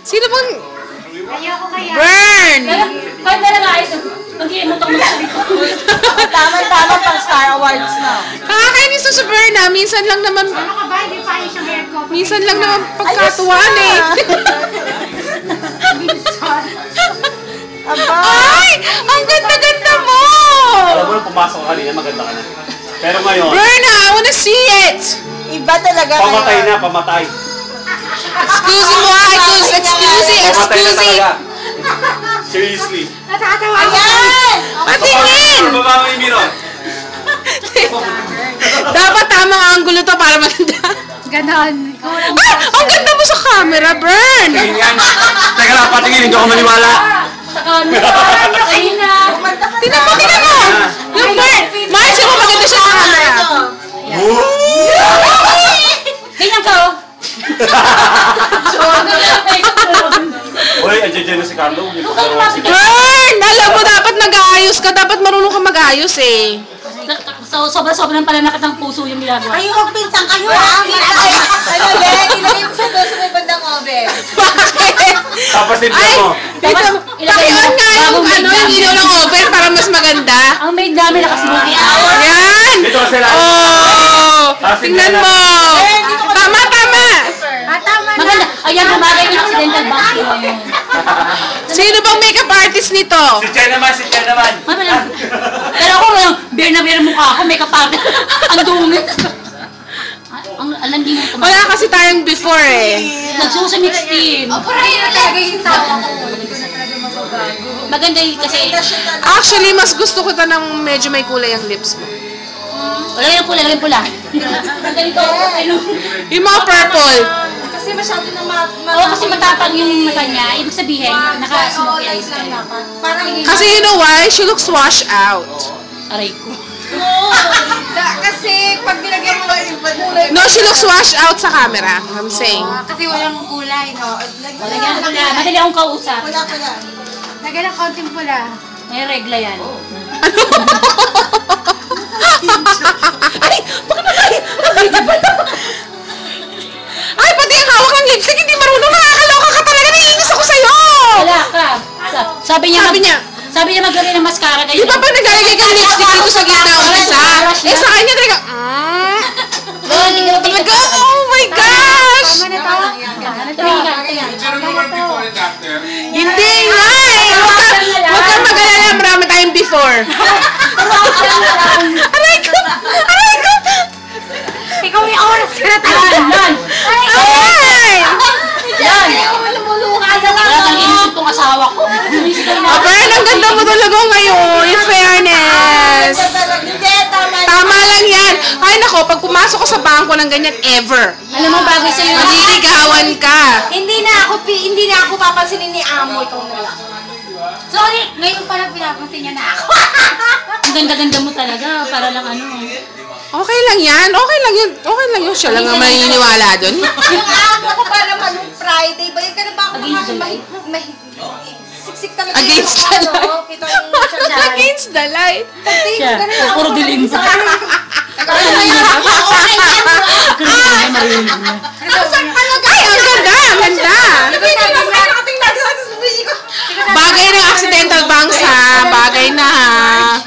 Sino bang... Ayoko kaya. Burn! Kahit na lang ayos, mag-iimutang mo dito. Tama-tama pang Star Awards na. Kakakainis to sa Burn ah. Minsan lang naman... Ano ka ba? Hindi pa ayos yung hair ko. Minsan lang naman pagkatuwaan eh. Aba! Ay! Ang ganda-ganda mo! Alam mo na pumasok ka kanina, maganda ka na. Pero ngayon, Burn ah! I wanna see it! Iba talaga pamatay na, pamatay. Excuse mo ah! Pamatay na Excuse talaga. Seriously. Natatawa ko. Ayan! Patingin! Baba mo yung mirror. Dapat tamang angulo to para maganda. Ganon. Ah! Ang ganda mo sa camera, Burn! Tingin yan. Teka lang, patingin, hindi ako maniwala. Ayun na. Tingnan mo! Yung Burn! Marcia mo maganda siya sa camera. Ganyan ka, oh. Uy, andyan na si Carlo. Burn! Alam mo, dapat nag-aayos ka. Dapat marunong ka mag-aayos eh. So, sobra-sobra pala nakit ng puso yung ginagawa. Kayo magpintang kayo ah! Ano, Ben? Ilagay mo siya doon sa may bandang oven. Bakit? Tapos din Ay! mo. Dito, pakiwan nga yung yung ilaw ng oven para mas maganda. Ang maid namin nakasimuti. Yan! Dito kasi lang. Oh! Tingnan mo! Tama! Tama na. Maganda. Ayan, humagay yung accidental box. Sino bang makeup artist nito? Si Chen naman, si Chen naman. Pero ako, beer na beer mukha ako, makeup artist. Ang dumi. Ang alam din mo. Wala kasi tayong before eh. Nagsusa mixtin. Pero yun talaga yung tawa ko. Maganda yun kasi. Actually, mas gusto ko ta ng medyo may kulay ang lips mo. Wala yung pula, lagay pula. Ganito. Yung mga purple. Kasi masyado na Oo, kasi matapang yung mata niya. Ibig sabihin, naka-smoky eyes ka. Parang Kasi you know why? She looks washed out. Aray ko. kasi pag nilagyan mo lang yung kulay. No, she looks washed out sa camera. I'm saying. Kasi walang kulay, no? Lagyan ko pula. Madali akong kausap. Pula. Lagyan ng konting pula. May regla yan. Ay! Bakit ba tayo? Ay, pati ang hawak ng lipstick, hindi marunong. Nakakaloka ka talaga. Naiinis ako sa'yo. Wala ka. Sabi niya maglagay ng mascara kayo. Di ba pag naglalagay ka ng lipstick dito sa gitna umpisa? Eh, sa kanya talaga, talaga, oh my gosh! Tama na to. Hindi nga eh! Huwag kang mag-alala, marami tayong before. Aray ko! Aray ko! Ikaw yung oras ka na tayo. Yan! Ay! Yan! Lumuluka na lang. Wala kang inisip tong asawa ko. Abern, ang ganda mo talaga ngayon. In fairness. Hindi, tama. Tama lang yan. Ay nako, pag pumasok ka sa bangko ng ganyan, ever. Alam mo, bagay sa'yo. Maliligawan ka. Hindi na ako papansinin ni Amo, ikaw na lang. Sorry, ngayon pala pinapansin niya na ako. Ang ganda-ganda mo talaga. Para lang ano. Okay lang yan. Okay lang yun. Okay lang yun. Siya lang ang maniniwala dun. Yung Amo ko para manong Friday ba? Yung ka na ba ako Against the siksik talaga. Against yung the ano, light. kita yung Against the light. Siya. Puro dilim sa. Ay, ang ganda. Ang ganda. Bagay ng accidental bangs ha. Bagay na ha.